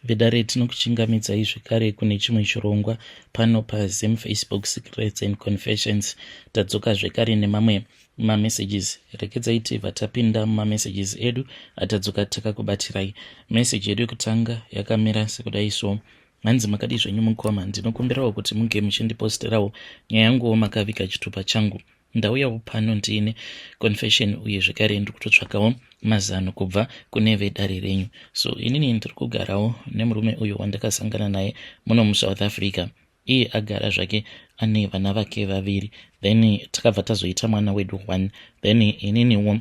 Vedare tinokuchingamidzai zvekare kune chimwe chirongwa pano paZim Facebook Secrets and Confessions. Tadzoka zvekare nemamwe mamessages. Rekedzai tibva tapinda mumamessages edu atadzoka takakubatirai. Message yedu yekutanga yakamira sekudai so: hanzi makadi zvenyu mukoma, ndinokumbirawo kuti muge muchindiposterawo nyaya yanguwo makavika chitupa changu. Ndauyawo pano ndiine confession uye zvekare ndiri kutotsvakawo mazano kubva kune vedare renyu. So inini ndiri kugarawo nemurume uyo wandakasangana naye muno muSouth Africa. Iye agara zvake ane vana vake vaviri, then takabva tazoita mwana wedu 1. Then ininiwo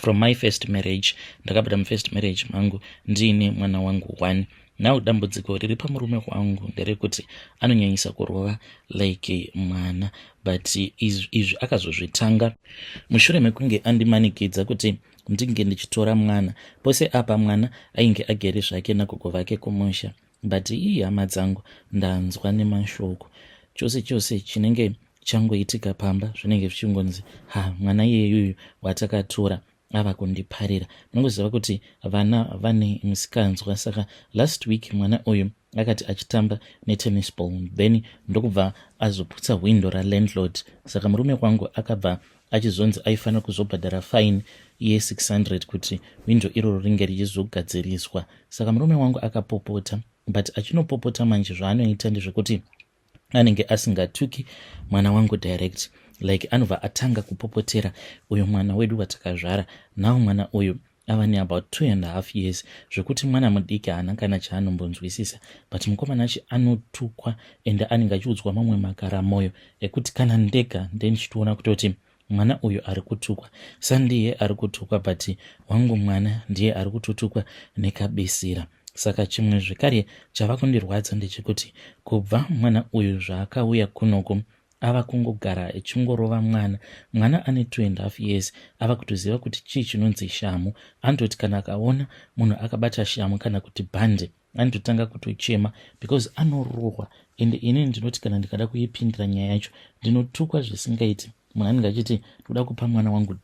from my first marriage, ndakabva mufirst marriage mangu ndiine mwana wangu 1. Now dambudziko riri pamurume wangu nderekuti anonyanyisa kurova like mwana, but izvi akazozvitanga mushure mekunge andimanikidza kuti ndinge ndichitora mwana. Pose apa mwana ainge agere zvake nagogo vake kumusha, but iyi hama dzangu ndanzwa nemashoko. Chose chinenge changoitika pamba zvinenge zvichingonzi mwana iyeyuyu watakatora ava kundiparira. Munongoziva kuti vana vane musikanzwa. Saka last week mwana uyu akati achitamba netennis ball, then ndokubva azoputsa window ralandlord. Saka murume wangu akabva achizonzi aifanira kuzobhadhara fine ye600 kuti window iroro ringe richizogadziriswa. Saka murume wangu akapopota, but achinopopota manje zvaanoita ndezvekuti anenge asingatuki mwana wangu direct, like anobva atanga kupopotera uyo mwana wedu watakazvara. Nawo mwana uyu ava neabout 2.5 years, zvekuti mwana mudiki haana kana chaanombonzwisisa, but mukomana achi anotukwa ende anenge achiudzwa mamwe makara moyo ekuti kana ndega ndichitoona kutoti mwana uyu ari kutukwa. Sandiye ari kutukwa, but wangu mwana ndiye ari kutotukwa nekabesira. Saka chimwe zvekare chava kundirwadza ndechekuti kubva mwana uyu zvaakauya kunoko ava kungogara echingorova mwana ane 2.5 years. Ava kutoziva kuti chii chinonzi shamu. Anototi kana akaona munhu akabata shamu kana kuti bhande anototanga kutochema because anorohwa. Ende ini ndinoti kana ndikada kuipindira nyaya yacho ndinotukwa zvisingaiti. Munhu anenge achiti toda kupa mwana wangu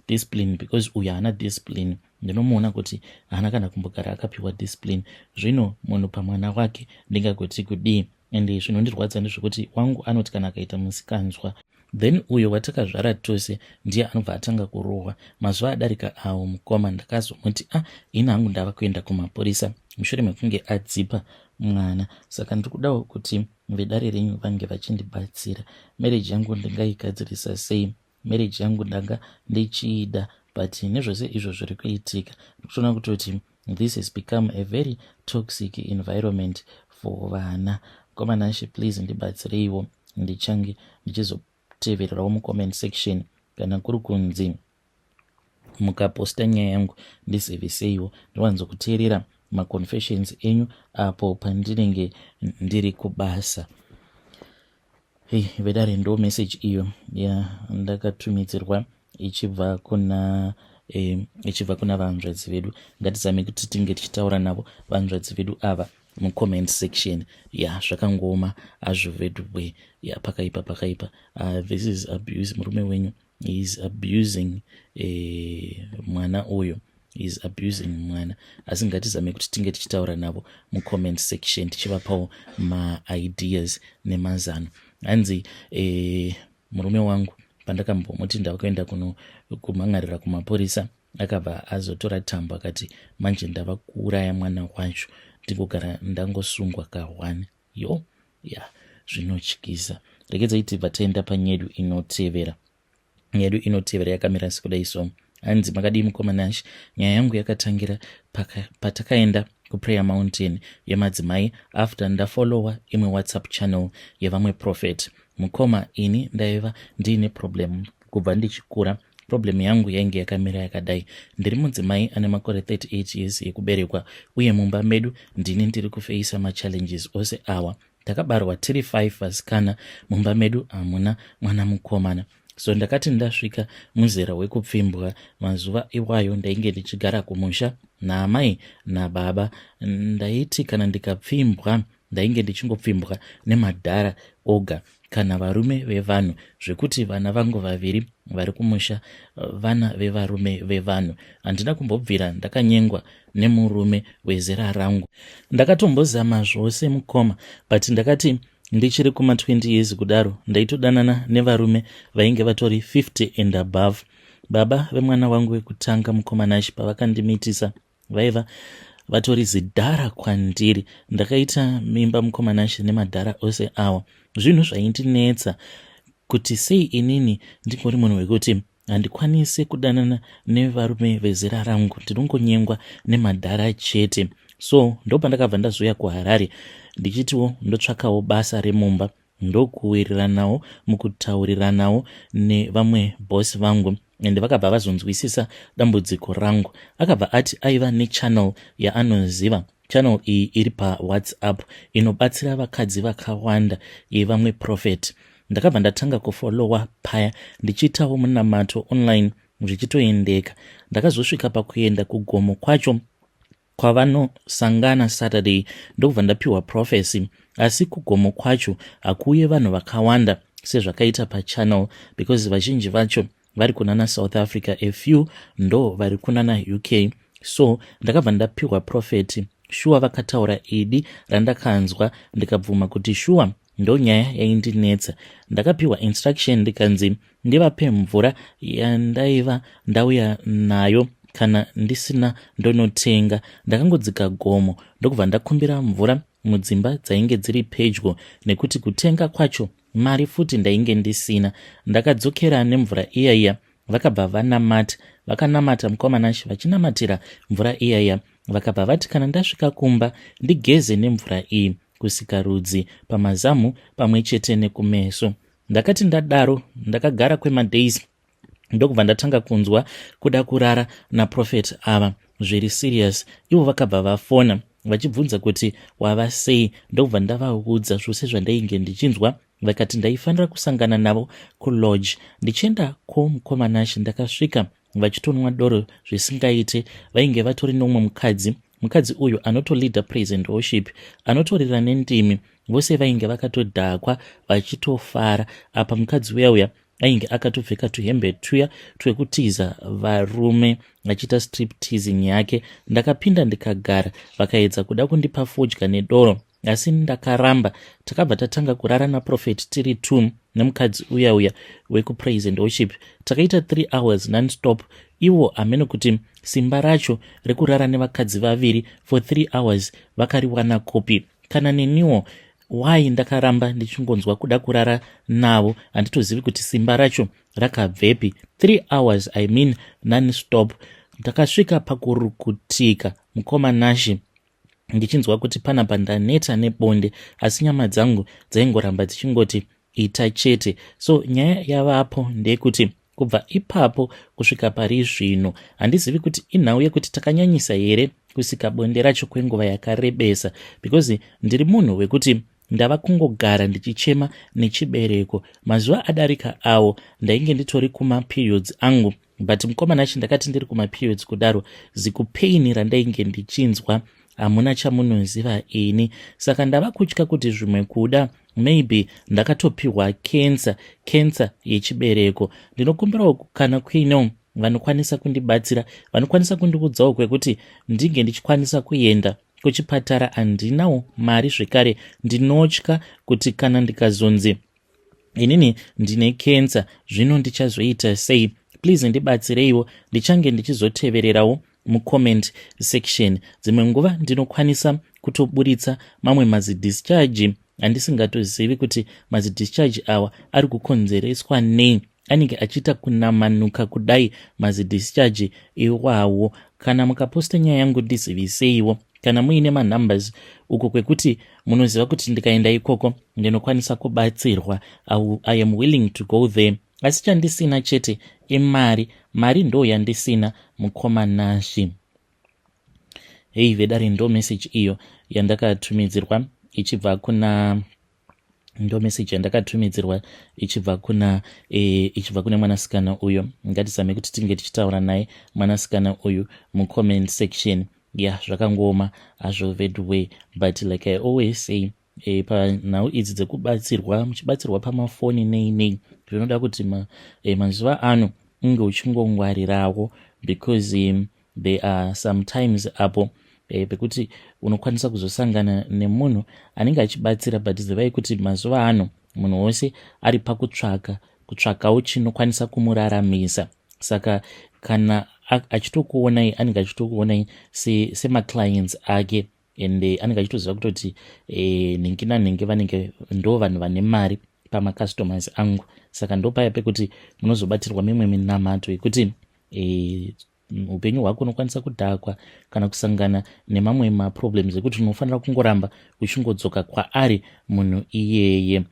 discipline because uyu haana discipline. Ndinomuona kuti haana kana kumbogara akapiwa discipline. Zvino munhu pamwana wake ndingagoti kudii? Ende zvinondirwadza ndezvekuti wangu anoti kana akaita musikanzwa, then uyo watakazvara tose ndiye anobva atanga kurohwa. Mazuva adarika awo mukoma ndakazomuti ina hangu ndava kuenda kumapurisa mushure mekunge adzipa mwana. Saka ndikudawo kuti vedare renyu vange vachindibatsira. Marriage yangu ndingaigadzirisa sei? Marriage yangu ndanga ndichiida, but nezvose izvo zviri kuitika ndikutoona kutoti this has become a very toxic environment for vana. Komanashi, please ndibatsireiwo, ndichange ndichizotevererawo mucomment section kana kuri kunzi mukaposta nyaya yangu ndiseveseiwo. ndiwanzo kuteerera maconfessions enyu apo pandinenge ndiri kubasa. Vedare ndo message iyo ndakatumidzirwa ichibva kuna vanzvadzi vedu. Ngatizame kuti tinge tichitaura navo vanzvadzi vedu ava mucomment section. Zvakangoma azvo vedu bwe. Pakaipa. This is abuse. Murume wenyu is abusing mwana uyo, is abusing mwana. Asi ngatizame kuti tinge tichitaura navo mucomment section tichivapawo ma-ideas nemazano. Hanzi murume wangu pandakambomuti ndakaenda kumhangarira kumapurisa akabva azotora tambo akati manje ndava kuuraya mwana wacho ndingogara ndangosungwa ka1. Zvinotyisa. Rekedzai tibva taenda panyedu inotevera. Nyedu inotevera yakamira sekudai so: hanzi makadii mukomanashi, nyaya yangu yakatangira patakaenda kuprayer mountain yemadzimai after ndafollowa imwe WhatsApp channel yevamwe prophet. Mukoma, ini ndaiva ndiine problem kubva ndichikura. Problem yangu yainge yakamira yakadai: ndiri mudzimai ane makore 38 years ekuberekwa, uye mumba medu ndini ndiri kufeisa machallenges ose awa. Takabarwa tiri 5 vasikana, mumba medu hamuna mwana mukomana. So ndakati ndasvika muzera wekupfimbwa, mazuva iwayo ndainge ndichigara kumusha naamai nababa. Ndaiti kana ndikapfimbwa ndainge ndichingopfimbwa nemadhara oga kana varume vevanhu, zvekuti vana vangu vaviri vari kumusha vana vevarume vevanhu. Handina kumbobvira ndakanyengwa nemurume wezera rangu. Ndakatombozama zvose mukoma, but ndakati ndichiri kuma 20 years kudaro ndaitodanana nevarume vainge vatori 50 and above. Baba vemwana wangu wekutanga mukomanashi pavakandimitisa vaiva vatori zidhara kwandiri. Ndakaita mimba mukomanashi nemadhara ose awa. Zvinhu zvaindinetsa kuti sei inini ndingori munhu wekuti handikwanisi kudanana nevarume vezera rangu, ndinongonyengwa nemadhara chete. So ndopandakabva ndazoya kuHarare ndichitiwo ndotsvakawo basa remumba, ndokuwiriranawo mukutauriranawo nevamwe bosi vangu, ende vakabva vazonzwisisa dambudziko rangu. Akabva ati aiva nechannel yaanoziva. Channel iyi iri paWhatsApp inobatsira vakadzi vakawanda yevamwe prophet. Ndakabva ndatanga kufollowa paya ndichiitawo munamato online zvichitoendeka. Ndakazosvika pakuenda kugomo kwacho kwavanosangana Saturday ndokubva ndapiwa prophecy, asi kugomo kwacho hakuuye vanhu vakawanda sezvakaita pachannel because vazhinji vacho vari kunana South Africa, a few ndo vari kunana UK. So ndakabva ndapiwa prophet. Shuwa vakataura idi randakanzwa ndikabvuma kuti shuwa ndo nyaya yaindinetsa. Ndakapiwa instruction ndikanzi ndivape mvura yandaiva ndauya nayo kana ndisina ndonotenga. Ndakangodzika gomo ndokubva ndakumbira mvura mudzimba dzainge dziri pedyo, nekuti kutenga kwacho mari futi ndainge ndisina. Ndakadzokera nemvura iyaiya, vakabva vanamata, vakanamata mukomanashi vachinamatira mvura iyaiya. Vakabva vati kana ndasvika kumba ndigeze nemvura iyi kusika rudzi pamazamu pamwe chete nekumeso. Ndakati ndadaro ndakagara kwemadays ndokubva ndatanga kunzwa kuda kurara naprofeti ava zviri serious. Ivo vakabva vafona vachibvunza kuti wava sei. Ndokubva ndavaudza zvose zvandainge ndichinzwa. Vakati ndaifanira kusangana navo kulodge. Ndichienda mukomanashi ndakasvika vachitonwa doro zvisingaite. Vainge vatori nomwe mukadzi uyu anotolida praise and worship, anotorira nendimi. Vose vainge vakatodhakwa vachitofara. Apa mukadzi uyauya ainge akatopfeka tuhembe tuya twekutiza varume vachiita strip teasing yake. Ndakapinda ndikagara, vakaedza kuda kundipa fodya nedoro, asi ndakaramba. Takabva tatanga kurara naprofeti tiri 2 nemukadzi uyauya wekupraise and worship. Takaita 3 hours non-stop. Ivo amene kuti simba racho rekurara nevakadzi vaviri for 3 hours vakariwana kopi. Kana neniwo why ndakaramba ndichingonzwa kuda kurara navo handitozivi kuti simba racho rakabvepi. 3 hours I mean non-stop. Ndakasvika pakurukutika mukomanashi ndichinzwa kuti panapa ndaneta nebonde, asi nyama dzangu dzaingoramba dzichingoti ita chete. So nyaya yavapo ndeyekuti kubva ipapo kusvika pari zvino handizivi kuti inhau yekuti takanyanyisa here kusika bonde racho kwenguva yakarebesa, because ndiri munhu wekuti ndava kungogara ndichichema nechibereko. Mazuva adarika awo ndainge nditori kuma periods angu, but mukomanachi ndakati ndiri kuma periods kudaro zikupeini randainge ndichinzwa hamuna chamunoziva ini. Saka ndava kutya kuti zvimwe kuda maybe ndakatopiwa cancer yechibereko. Ndinokumbirawo kana kuino vanokwanisa kundibatsira, vanokwanisa kundiudzawo kwekuti ndinge ndichikwanisa kuenda kuchipatara. Handinawo mari zvekare. Ndinotya kuti kana ndikazonzi inini ndine cancer zvino ndichazoita sei. Please ndibatsireiwo, ndichange ndichizotevererawo mucomment section. Dzimwe nguva ndinokwanisa kutoburitsa mamwe mazidischarge handisingatozivi kuti mazidischarge awa ari kukonzereswa nei. Anenge achiita kunamanuka kudai mazidischarge iwawo. Kana mukaposta nyaya yangu ndiziviseiwo, kana muine manumbers uko kwekuti munoziva kuti ndikaenda ikoko ndinokwanisa kubatsirwa. I am willing to go there. Asi chandisina chete imari. Mari ndo yandisina mukomanashi. Hei vedari ndo message iyo yandakatumidzirwa ichibva kuna ichibva kune mwanasikana uyo. Ngatizame kuti tinge tichitaura naye mwanasikana uyu mucomment section. Yeah, zvakangoma hazvo that way, but like I always say, panhau idzi dzekubatsirwa muchibatsirwa pamafoni nei zvinoda kuti mazuva ano unge uchingongwarirawo because there are sometimes apo pekuti unokwanisa kuzosangana nemunhu anenge achibatsira, but zivai kuti mazuva ano munhu wose ari pakutsvakawo chinokwanisa kumuraramisa. Saka kana achitokuonai anenge achitokuonai semaclients ake, ende anenge achitoziva kutoti nhengi nanhengi vanenge ndo vanhu vane mari pamacustomers angu. Saka ndo paya pekuti munozobatirwa mimwe minamato yekuti upenyu hwako unokwanisa kudhakwa kana kusangana nemamwe maproblems ekuti unofanira kungoramba uchingodzoka kwaari munhu iyeye.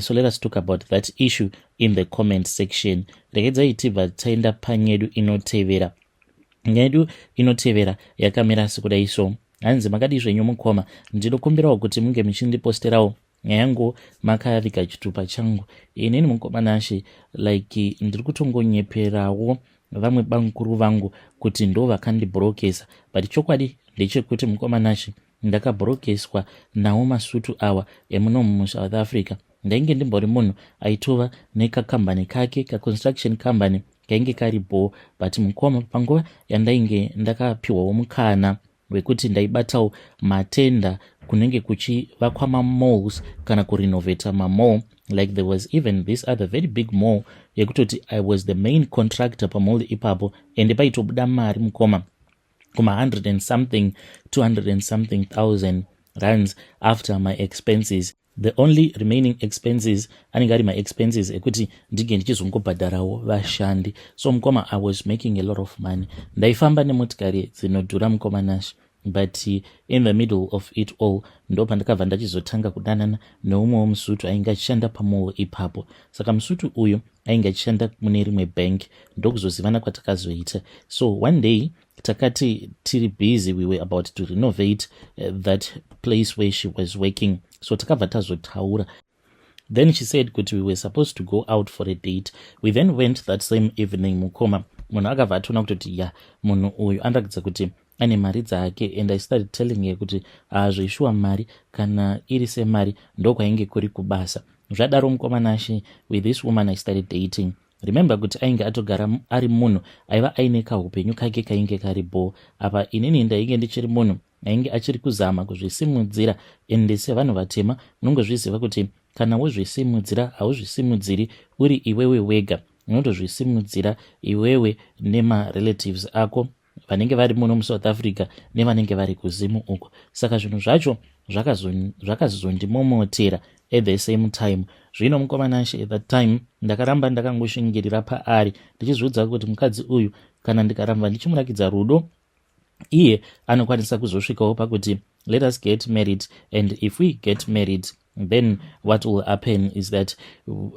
So let us talk about that issue in the comment section. Regedzai tibva taenda panyedu inotevera. Nyedu inotevera yakamira sekudai so. Hanzi makadi zvenyu mukoma, ndinokumbirawo kuti munge muchindiposterawo nyaya yangu makaviga chitupa changu. Inini mukoma nashe like ndiri kutongonyeperawo vamwe bamukuru vangu kuti ndo vakandibrokesa, but chokwadi ndechekuti mukoma nashe ndakabrokeswa nawo masutu awa emuno muSouth Africa. Ndainge ndimbori munhu aitova nekakambani kake kaconstruction company kainge karipo, but mukoma panguva yandainge ndakapiwawo mukana wekuti ndaibatawo matenda kunenge kuchivakwa mamalls kana kurinoveta mamall. Like there was even this other very big mall yekutoti I was the main contractor pamall ipapo, ende paitobuda mari mukoma kuma 100 and something 200 and something thousand rands after my expenses. The only remaining expenses anenge ari my expenses ekuti ndige ndichizongobhadharawo vashandi. So mukoma I was making a lot of money. Ndaifamba nemotikari dzinodhura mukoma nashe, but in the middle of it all ndo pandakabva ndachizotanga kudanana neumwewo musutu ainge achishanda pamall ipapo. Saka musutu uyu ainge achishanda mune rimwe bank, ndokuzozivana kwatakazoita. So one day takati tiri busy, we were about to renovate that place where she was working. So takabva tazotaura. Then she said kuti we were supposed to go out for a date. We then went that same evening mukoma. Munhu akabva atona kutoti ya munhu uyu andaridza kuti ane mari dzake, and I started telling her kuti zvishuwa mari kana iri semari ndokwainge kuri kubasa. Zvadaro mukoma nashe, with this woman I started dating. Remember kuti ainge atogara ari munhu aiva aine kaupenyu kake kainge karipo. Apa inini ndainge ndichiri munhu ainge achiri kuzama kuzvisimudzira, ende sevanhu vatema munongozviziva kuti kana wozvisimudzira hauzvisimudziri uri iwewe wega, unotozvisimudzira iwewe nemarelatives ako vanenge vari muno muSouth Africa nevanenge vari kuzimu uko. Saka zvinhu zvacho zvakazondimomotera at the same time. Zvino mukoma nashe at that time ndakaramba ndakangoshingirira paari ndichizviudza kuti mukadzi uyu kana ndikaramba ndichimurakidza rudo, iye anokwanisa kuzosvikawo pakuti let us get married, and if we get married then what will happen is that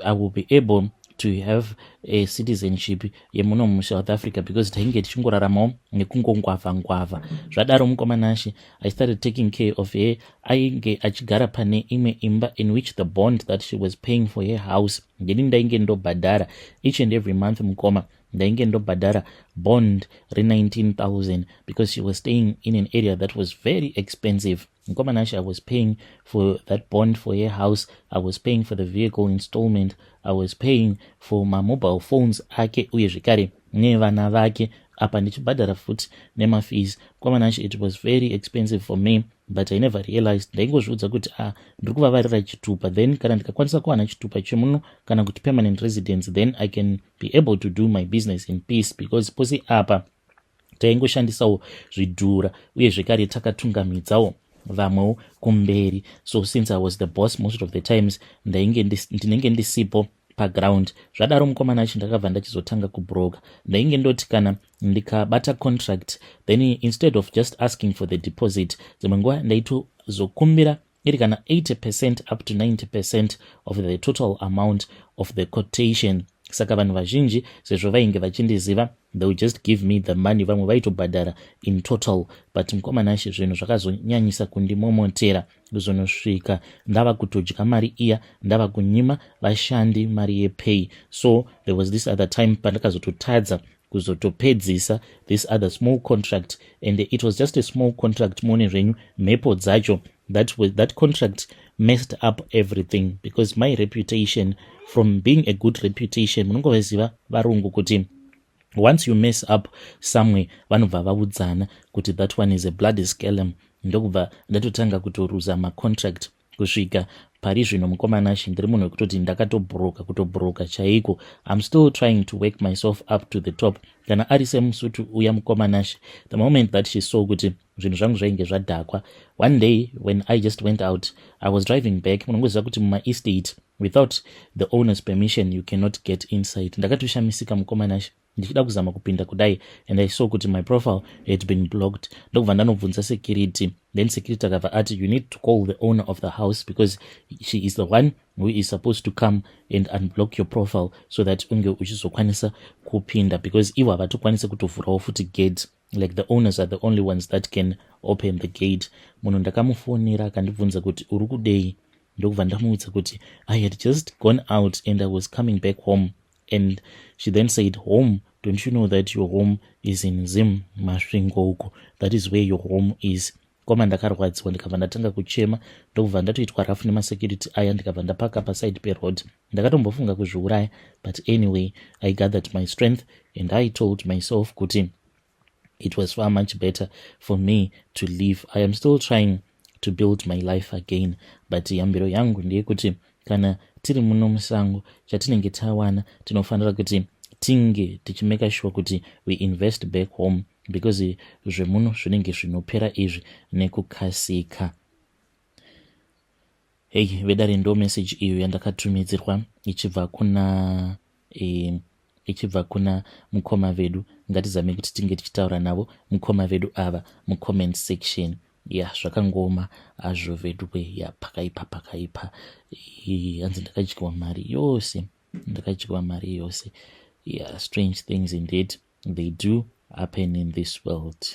I will be able to have a citizenship yemuno muSouth Africa, because tainge tichingoraramawo nekungongwavha. Zvadaro mukoma nashe I started taking care of her. Ainge achigara pane imwe imba in which the bond that she was paying for her house ndini ndainge ndobhadhara each and every month mukoma. Ndainge ndobhadhara bond re19,000 because she was staying in an area that was very expensive. Mukoma nashe I was paying for that bond for her house. I was paying for the vehicle installment. I was paying for my mobile phones ake uye zvekare nevana vake. Apa ndichibhadhara futi nemafees. Mukoma nashe it was very expensive for me, but I never realized. Ndaingozviudza kuti ndiri kuvavarira chitupa, then kana ndikakwanisa kuwana chitupa chemuno kana kuti permanent residence, then I can be able to do my business in peace, because posi apa taingoshandisawo zvidhura uye zvekare takatungamidzawo vamwewo kumberi. So since I was the boss most of the times ndinenge ndisipo paground. Zvadaro mukoma nashe ndakabva ndachizotanga kubroka. Ndainge ndoti kana ndikabata contract, then instead of just asking for the deposit, dzimwe nguva ndaitozokumbira iri kana 80% up to 90% of the total amount of the quotation. Saka vanhu vazhinji sezvo vainge vachindiziva, they would just give me the money, vamwe vaitobhadhara in total. But mukoma nashe zvinhu zvakazonyanyisa kundimomotera, kuzonosvika ndava kutodya mari iya, ndava kunyima vashandi mari yepay. So there was this other time pandakazototadza kuzotopedzisa this other small contract, and it was just a small contract. Muone zvenyu mhepo dzacho that contract messed up everything, because my reputation, from being a good reputation, munongovaziva varungu kuti once you mess up somewhere vanobva vaudzana kuti that one is a bloody scallum, ndokubva ndatotanga kutoruza macontract kusvika pari zvino mukomanashi ndiri munhu wekutoti kutobhuroka chaiko. I'm still trying to work myself up to the top. Kana ari semusutu uya mukomanashi, the moment that she saw kuti zvinhu zvangu zvainge zvadhakwa, one day when I just went out, I was driving back, munongoziva kuti mumaestate without the owner's permission you cannot get inside. Ndakatoshamisika mukomanashi ndichida kuzama kupinda kudai, and I saw kuti my profile had been blocked. Ndokubva ndanobvunza security, then security akabva ati you need to call the owner of the house because she is the one who is supposed to come and unblock your profile so that unge uchizokwanisa kupinda, because ivo havatokwanisa kutovhurawo futi gate, like the owners are the only ones that can open the gate. Munhu ndakamufonera akandibvunza kuti uri kudei, ndokubva ndamuudza kuti I had just gone out and I was coming back home. And she then said, home, don't you know that your home is in Zim Masringoko? That is where your home is. Koma ndakarwadziwa ndikabva ndatanga kuchema, ndokubva ndatoitwa rafu nemasecurity aya, ndikabva ndapaka paside peroad. Ndakatombofunga kuzviuraya, but anyway I gathered my strength and I told myself kuti it was far much better for me to leave. I am still trying to build my life again, but yambiro yangu ndeyekuti kana tiri muno musango chatinenge tawana tinofanira kuti tinge tichimeka sure kuti we invest back home, because zvemuno zvinenge zvinopera izvi nekukasika. Hey vedare, ndo message iyo yandakatumidzirwa ichibva kuna mukoma vedu. Ngatizame kuti tinge tichitaura navo mukoma vedu ava mucomment section. Zvakangoma azvo vedu pakaipa hanzi ndakadyiwa mari yose. Strange things indeed they do happen in this world.